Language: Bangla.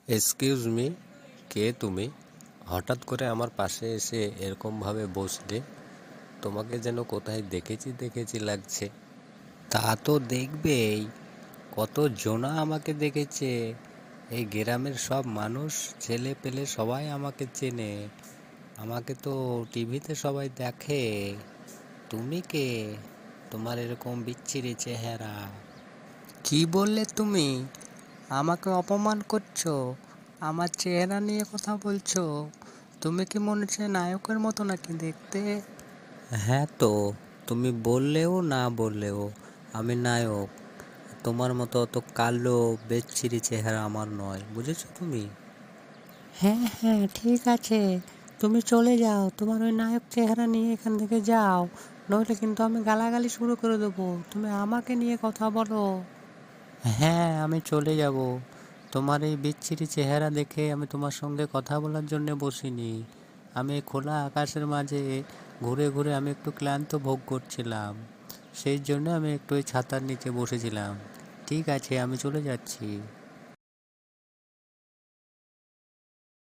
এক্সকিউজ মি, কে তুমি? হঠাৎ করে আমার পাশে এসে এরকমভাবে বসলে। তোমাকে যেন কোথায় দেখেছি দেখেছি লাগছে। তা তো দেখবেই, কত জনা আমাকে দেখেছে। এই গ্রামের সব মানুষ, ছেলে পেলে সবাই আমাকে চেনে। আমাকে তো টিভিতে সবাই দেখে। তুমি কে? তোমার এরকম বিচ্ছিরি চেহারা। কি বললে তুমি? আমাকে অপমান করছো? আমার চেহারা নিয়ে কথা বলছো? তুমি কি মনে হচ্ছে নায়কের মতো নাকি দেখতে? হ্যাঁ তো, তুমি বললেও না বললেও আমি নায়ক। তোমার মতো অত কালো বেচ্ছিরি চেহারা আমার নয়, বুঝেছো তুমি? হ্যাঁ হ্যাঁ, ঠিক আছে, তুমি চলে যাও, তোমার ওই নায়ক চেহারা নিয়ে এখান থেকে যাও, নইলে কিন্তু আমি গালাগালি শুরু করে দেবো। তুমি আমাকে নিয়ে কথা বলো। হ্যাঁ, আমি চলে যাব। তোমার এই বিচ্ছিরি চেহারা দেখে আমি তোমার সঙ্গে কথা বলার জন্য বসিনি। আমি এই খোলা আকাশের মাঝে ঘুরে ঘুরে আমি একটু ক্লান্ত ভোগ করছিলাম। সেই জন্য আমি একটু ওই ছাতার নিচে বসেছিলাম। ঠিক আছে, আমি চলে যাচ্ছি।